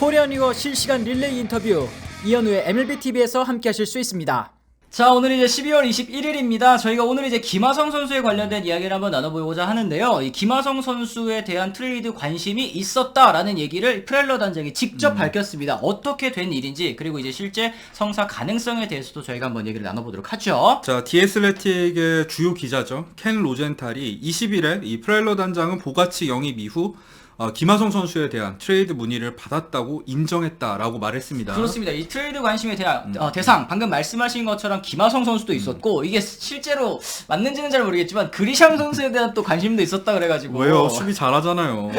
코리안 리거 실시간 릴레이 인터뷰 이현우의 MLBTV에서 함께 하실 수 있습니다. 자, 오늘은 이제 12월 21일입니다. 저희가 오늘 이제 김하성 선수에 관련된 이야기를 한번 나눠보고자 하는데요. 이 김하성 선수에 대한 트레이드 관심이 있었다라는 얘기를 프렐러 단장이 직접 밝혔습니다. 어떻게 된 일인지, 그리고 이제 실제 성사 가능성에 대해서도 저희가 한번 얘기를 나눠보도록 하죠. 자, 디애슬레틱의 주요 기자죠. 켄 로젠탈이 20일에 이 프렐러 단장은 보가치 영입 이후 김하성 선수에 대한 트레이드 문의를 받았다고 인정했다라고 말했습니다. 그렇습니다. 이 트레이드 관심에 대한 대상, 방금 말씀하신 것처럼 김하성 선수도 있었고, 이게 실제로 맞는지는 잘 모르겠지만 그리샴 선수에 대한 또 관심도 있었다 그래가지고. 왜요? 수비 잘하잖아요.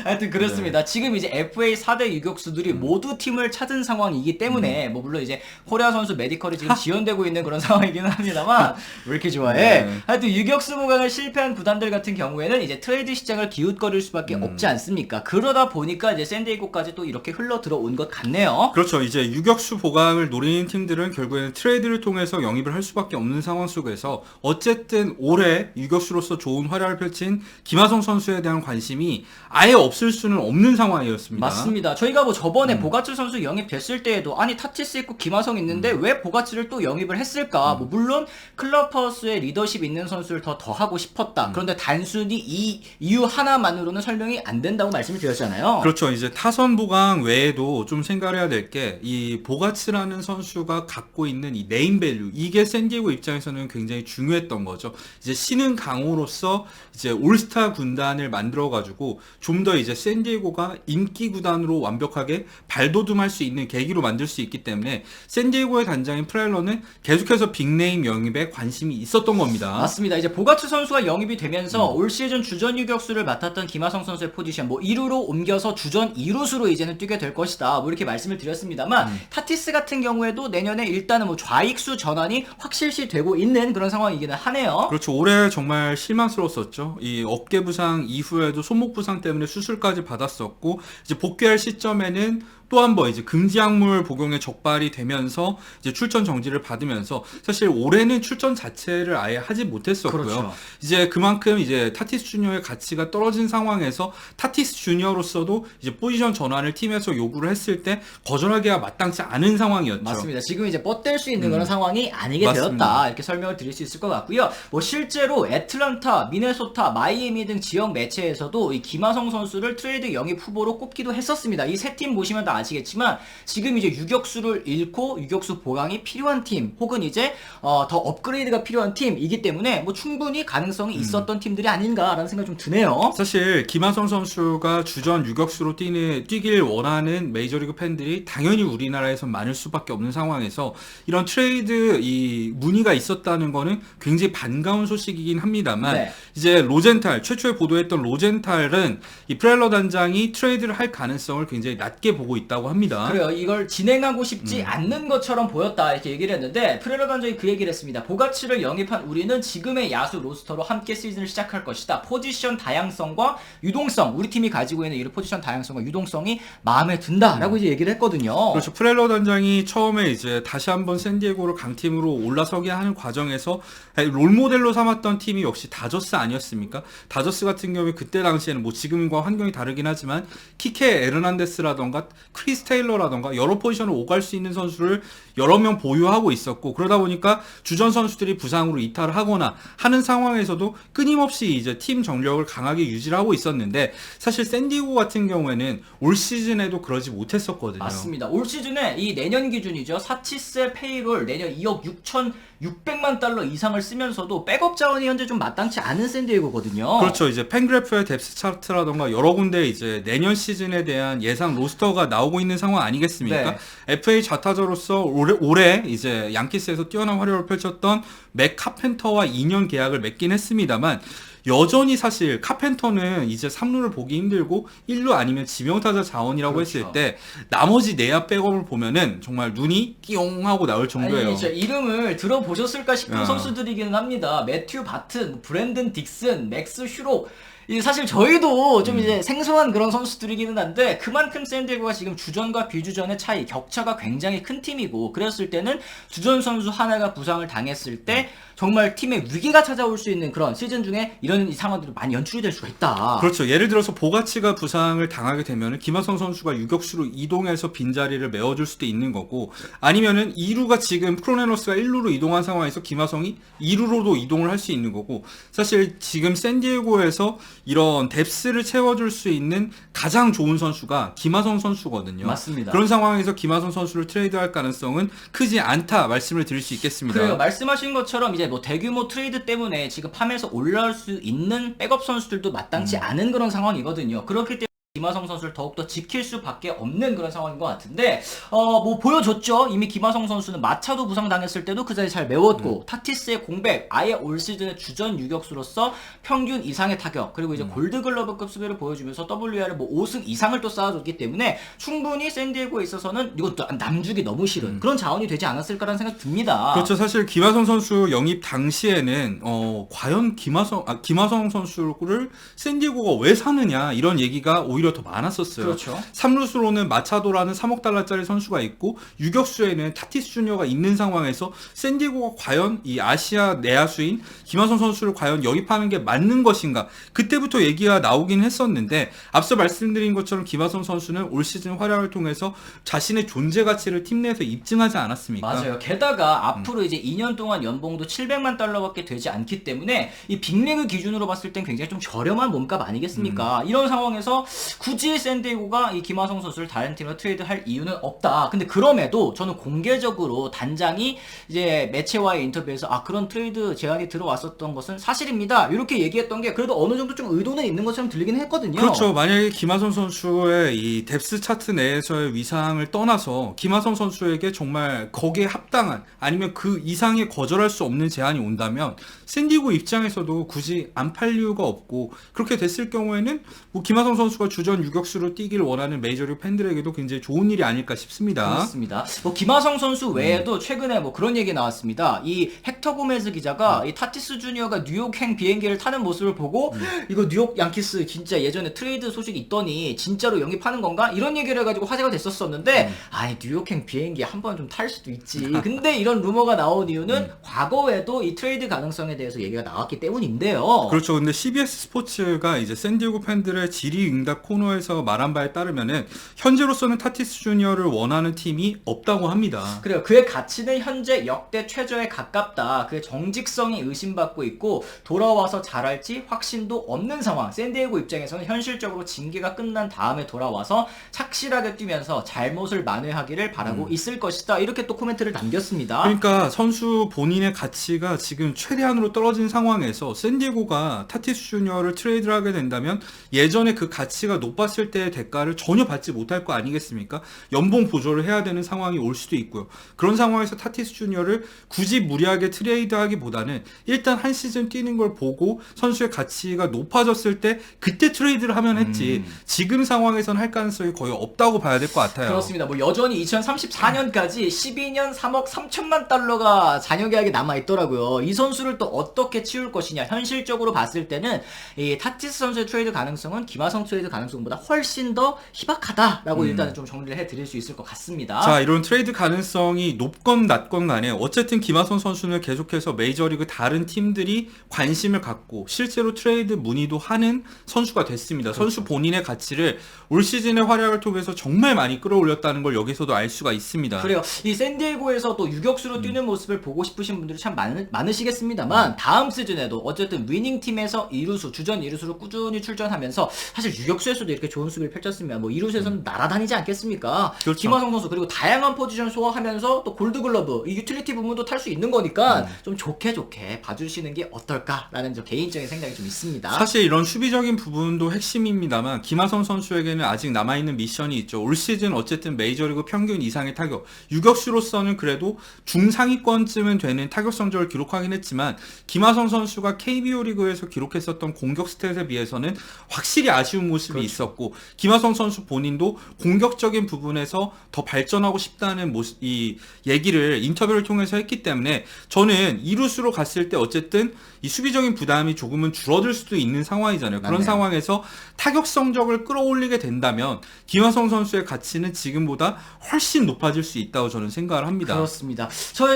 하여튼 그렇습니다. 네. 지금 이제 FA 4대 유격수들이 모두 팀을 찾은 상황이기 때문에 뭐 물론 이제 코리아 선수 메디컬이 지금 지연되고 있는 그런 상황이기는 합니다만 왜 이렇게 좋아해? 네. 하여튼 유격수 보강을 실패한 구단들 같은 경우에는 이제 트레이드 시장을 기웃거릴 수밖에 없지 않습니까? 그러다 보니까 이제 샌디에이고까지 또 이렇게 흘러 들어온 것 같네요. 그렇죠. 이제 유격수 보강을 노리는 팀들은 결국에는 트레이드를 통해서 영입을 할 수밖에 없는 상황 속에서 어쨌든 올해 유격수로서 좋은 활약을 펼친 김하성 선수에 대한 관심이 아예 없을 수는 없는 상황이었습니다. 맞습니다. 저희가 뭐 저번에 보가츠 선수 영입됐을 때에도 아니 타티스 있고 김하성 있는데 왜 보가츠를 또 영입을 했을까? 뭐 물론 클럽하우스에 리더십 있는 선수를 더 하고 싶었다. 그런데 단순히 이 이유 하나만으로는 설명이 안 된다고 말씀을 드렸잖아요. 그렇죠. 이제 타선 보강 외에도 좀 생각해야 될 게 이 보가츠라는 선수가 갖고 있는 이 네임 밸류, 이게 샌디에고 입장에서는 굉장히 중요했던 거죠. 이제 신흥 강호로서 이제 올스타 군단을 만들어 가지고 좀 더 이제 샌디에고가 인기 구단으로 완벽하게 발돋움할 수 있는 계기로 만들 수 있기 때문에 샌디에고의 단장인 프렐러는 계속해서 빅네임 영입에 관심이 있었던 겁니다. 맞습니다. 이제 보가츠 선수가 영입이 되면서 올 시즌 주전 유격수를 맡았던 김하성 선수의 포지션 뭐 1루로 옮겨서 주전 2루수로 이제는 뛰게 될 것이다. 뭐 이렇게 말씀을 드렸습니다만 타티스 같은 경우에도 내년에 일단은 뭐 좌익수 전환이 확실시 되고 있는 그런 상황이기는 하네요. 그렇죠. 올해 정말 실망스러웠었죠. 이 어깨 부상 이후에도 손목 부상 때문에 수술까지 받았었고, 이제 복귀할 시점에는 또 한 번 이제 금지 약물 복용에 적발이 되면서 이제 출전 정지를 받으면서 사실 올해는 출전 자체를 아예 하지 못했었고요. 그렇죠. 이제 그만큼 이제 타티스 주니어의 가치가 떨어진 상황에서 타티스 주니어로서도 이제 포지션 전환을 팀에서 요구를 했을 때 거절하기가 마땅치 않은 상황이었죠. 맞습니다. 지금 이제 뻗댈 수 있는 그런 상황이 아니게 맞습니다. 되었다. 이렇게 설명을 드릴 수 있을 것 같고요. 뭐 실제로 애틀란타, 미네소타, 마이애미 등 지역 매체에서도 이 김하성 선수를 트레이드 영입 후보로 꼽기도 했었습니다. 이 세 팀 보시면 다 아시겠지만 지금 이제 유격수를 잃고 유격수 보강이 필요한 팀, 혹은 이제 더 업그레이드가 필요한 팀이기 때문에 뭐 충분히 가능성이 있었던 팀들이 아닌가라는 생각이 좀 드네요. 사실 김하성 선수가 주전 유격수로 뛰길 원하는 메이저리그 팬들이 당연히 우리나라에서 많을 수밖에 없는 상황에서 이런 트레이드 이 문의가 있었다는 거는 굉장히 반가운 소식이긴 합니다만, 네. 이제 로젠탈, 최초에 보도했던 로젠탈은 이 프렐러 단장이 트레이드를 할 가능성을 굉장히 낮게 보고 있다고 합니다. 그래요. 이걸 진행하고 싶지 않는 것처럼 보였다 이렇게 얘기를 했는데 프렐러 단장이 그 얘기를 했습니다. 보가츠를 영입한 우리는 지금의 야수 로스터로 함께 시즌을 시작할 것이다. 포지션 다양성과 유동성, 우리 팀이 가지고 있는 이런 포지션 다양성과 유동성이 마음에 든다라고 이제 얘기를 했거든요. 그렇죠. 프렐러 단장이 처음에 이제 다시 한번 샌디에고를 강팀으로 올라서게 하는 과정에서 롤모델로 삼았던 팀이 역시 다저스 아니었습니까? 다저스 같은 경우에 그때 당시에는 뭐 지금과 환경이 다르긴 하지만 키케 에르난데스라던가 크리스 테일러라던가 여러 포지션을 오갈 수 있는 선수를 여러 명 보유하고 있었고, 그러다 보니까 주전 선수들이 부상으로 이탈을 하거나 하는 상황에서도 끊임없이 이제 팀 정력을 강하게 유지를 하고 있었는데, 사실 샌디에고 같은 경우에는 올 시즌에도 그러지 못했었거든요. 맞습니다. 올 시즌에 이 내년 기준이죠. 사치스의 페이롤 내년 2억 6,600만 달러 이상을 쓰면서도 백업 자원이 현재 좀 마땅치 않은 샌디에고거든요. 그렇죠. 이제 팬그래프의 뎁스 차트라던가 여러 군데 이제 내년 시즌에 대한 예상 로스터가 나오고 있는 상황 아니겠습니까? 네. FA 좌타자로서 올해 이제 양키스에서 뛰어난 활약을 펼쳤던 맥 카펜터와 2년 계약을 맺긴 했습니다만, 여전히 사실 카펜터는 이제 3루를 보기 힘들고 1루 아니면 지명타자 자원이라고 그렇죠. 했을 때 나머지 내야 백업을 보면은 정말 눈이 끼용하고 나올 정도예요. 아니, 진짜 이름을 들어보셨을까 싶은 야. 선수들이기는 합니다. 매튜 바튼, 브랜든 딕슨, 맥스 슈로. 이제 사실 저희도 좀 이제 생소한 그런 선수들이기는 한데 그만큼 샌디에고가 지금 주전과 비주전의 차이, 격차가 굉장히 큰 팀이고 그랬을 때는 주전 선수 하나가 부상을 당했을 때 정말 팀에 위기가 찾아올 수 있는 그런 시즌 중에 이런 상황들이 많이 연출이 될 수가 있다. 그렇죠. 예를 들어서 보가치가 부상을 당하게 되면 김하성 선수가 유격수로 이동해서 빈자리를 메워줄 수도 있는 거고 아니면은 2루가 지금 크로네노스가 1루로 이동한 상황에서 김하성이 2루로도 이동을 할 수 있는 거고 사실 지금 샌디에고에서 이런 뎁스를 채워줄 수 있는 가장 좋은 선수가 김하성 선수거든요. 맞습니다. 그런 상황에서 김하성 선수를 트레이드할 가능성은 크지 않다 말씀을 드릴 수 있겠습니다. 그래요. 말씀하신 것처럼 이제 뭐 대규모 트레이드 때문에 지금 팜에서 올라올 수 있는 백업 선수들도 마땅치 않은 그런 상황이거든요. 그렇기 때문에 김하성 선수를 더욱더 지킬 수밖에 없는 그런 상황인 것 같은데 뭐 보여줬죠. 이미 김하성 선수는 마차도 부상당했을 때도 그 자리 잘 메웠고 타티스의 공백, 아예 올 시즌의 주전 유격수로서 평균 이상의 타격 그리고 이제 골드글러브급 수비를 보여주면서 WR을 뭐 5승 이상을 또 쌓아줬기 때문에 충분히 샌디에고에 있어서는 이것도 남주기 너무 싫은 그런 자원이 되지 않았을까라는 생각이 듭니다. 그렇죠. 사실 김하성 선수 영입 당시에는 과연 김하성 선수를 샌디에고가 왜 사느냐 이런 얘기가 오히려 더 많았었어요. 그렇죠. 3루수로는 마차도라는 3억 달러짜리 선수가 있고 유격수에는 타티스 주니어가 있는 상황에서 샌디에고가 과연 이 아시아 내야수인 김하성 선수를 과연 영입하는 게 맞는 것인가 그때부터 얘기가 나오긴 했었는데 앞서 말씀드린 것처럼 김하성 선수는 올 시즌 활약을 통해서 자신의 존재 가치를 팀 내에서 입증하지 않았습니까? 맞아요. 게다가 앞으로 이제 2년 동안 연봉도 700만 달러밖에 되지 않기 때문에 이 빅리그 기준으로 봤을 땐 굉장히 좀 저렴한 몸값 아니겠습니까? 이런 상황에서 굳이 샌디에고가 이 김하성 선수를 다른 팀으로 트레이드할 이유는 없다. 근데 그럼에도 저는 공개적으로 단장이 이제 매체와의 인터뷰에서 그런 트레이드 제안이 들어왔었던 것은 사실입니다. 이렇게 얘기했던 게 그래도 어느 정도 좀 의도는 있는 것처럼 들리긴 했거든요. 그렇죠. 만약에 김하성 선수의 이 뎁스 차트 내에서의 위상을 떠나서 김하성 선수에게 정말 거기에 합당한 아니면 그 이상의 거절할 수 없는 제안이 온다면 샌디에고 입장에서도 굳이 안 팔 이유가 없고 그렇게 됐을 경우에는 뭐 김하성 선수가 주전 유격수로 뛰기를 원하는 메이저리그 팬들에게도 굉장히 좋은 일이 아닐까 싶습니다. 그렇습니다. 뭐 김하성 선수 외에도 최근에 뭐 그런 얘기 나왔습니다. 이 헥터 고메즈 기자가 이 타티스 주니어가 뉴욕행 비행기를 타는 모습을 보고 이거 뉴욕 양키스 진짜 예전에 트레이드 소식이 있더니 진짜로 영입하는 건가? 이런 얘기를 해가지고 화제가 됐었었는데 아니 뉴욕행 비행기 한번 좀 탈 수도 있지. 근데 이런 루머가 나온 이유는 과거에도 이 트레이드 가능성에 대해서 얘기가 나왔기 때문인데요. 그렇죠. 근데 CBS 스포츠가 이제 샌디에고 팬들의 질의응답 코너에서 말한 바에 따르면은 현재로서는 타티스 주니어를 원하는 팀이 없다고 합니다. 그래요. 그의 가치는 현재 역대 최저에 가깝다. 그의 정직성이 의심받고 있고 돌아와서 잘할지 확신도 없는 상황. 샌디에고 입장에서는 현실적으로 징계가 끝난 다음에 돌아와서 착실하게 뛰면서 잘못을 만회하기를 바라고 있을 것이다. 이렇게 또 코멘트를 남겼습니다. 그러니까 선수 본인의 가치가 지금 최대한으로 떨어진 상황에서 샌디에고가 타티스 주니어를 트레이드를 하게 된다면 예전에 그 가치가 높았을 때의 대가를 전혀 받지 못할 거 아니겠습니까? 연봉 보조를 해야 되는 상황이 올 수도 있고요. 그런 상황에서 타티스 주니어를 굳이 무리하게 트레이드하기보다는 일단 한 시즌 뛰는 걸 보고 선수의 가치가 높아졌을 때 그때 트레이드를 하면 했지 지금 상황에서는 할 가능성이 거의 없다고 봐야 될 것 같아요. 그렇습니다. 뭐 여전히 2034년까지 12년 3억 3천만 달러가 잔여 계약이 남아 있더라고요. 이 선수를 또 어떻게 치울 것이냐. 현실적으로 봤을 때는 이 타티스 선수의 트레이드 가능성은 김하성 트레이드 가능성보다 훨씬 더 희박하다라고 일단은 좀 정리를 해드릴 수 있을 것 같습니다. 자, 이런 트레이드 가능성이 높건 낮건 간에 어쨌든 김하성 선수는 계속해서 메이저리그 다른 팀들이 관심을 갖고 실제로 트레이드 문의도 하는 선수가 됐습니다. 그렇죠. 선수 본인의 가치를 올 시즌의 활약을 통해서 정말 많이 끌어올렸다는 걸 여기서도 알 수가 있습니다. 그래요. 이 샌디에고에서 또 유격수로 뛰는 모습을 보고 싶으신 분들이 참 많으시겠습니다만 다음 시즌에도 어쨌든 위닝팀에서 이루수, 주전 이루수로 꾸준히 출전하면서 사실 유격수에서도 이렇게 좋은 수비를 펼쳤으면 뭐 이루수에서는 날아다니지 않겠습니까? 그렇죠. 김하성 선수 그리고 다양한 포지션 소화하면서 또 골드글러브 이 유틸리티 부분도 탈 수 있는 거니까 좀 좋게 봐주시는 게 어떨까라는 저 개인적인 생각이 좀 있습니다. 사실 이런 수비적인 부분도 핵심입니다만 김하성 선수에게는 아직 남아있는 미션이 있죠. 올 시즌 어쨌든 메이저리그 평균 이상의 타격, 유격수로서는 그래도 중상위권쯤은 되는 타격 성적을 기록하긴 했지만 김하성 선수가 KBO 리그에서 기록했었던 공격 스탯에 비해서는 확실히 아쉬운 모습이 그렇죠. 있었고 김하성 선수 본인도 공격적인 부분에서 더 발전하고 싶다는 이 얘기를 인터뷰를 통해서 했기 때문에 저는 이루수로 갔을 때 어쨌든 이 수비적인 부담이 조금은 줄어들 수도 있는 상황이잖아요. 그런 맞네요. 상황에서 타격 성적을 끌어올리게 된다면 김하성 선수의 가치는 지금보다 훨씬 높아질 수 있다고 저는 생각을 합니다. 그렇습니다.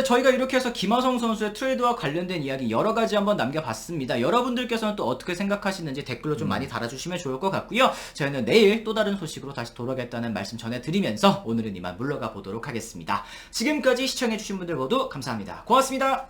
저희가 이렇게 해서 김하성 선수의 트레이드와 관련된 이야기 여러 가지 한번 남겨봤습니다. 여러분들께서는 또 어떻게 생각하시는지 댓글로 좀 많이 달아주시면 좋을 것 같고요. 저희는 내일 또 다른 소식으로 다시 돌아오겠다는 말씀 전해드리면서 오늘은 이만 물러가 보도록 하겠습니다. 지금까지 시청해주신 분들 모두 감사합니다. 고맙습니다.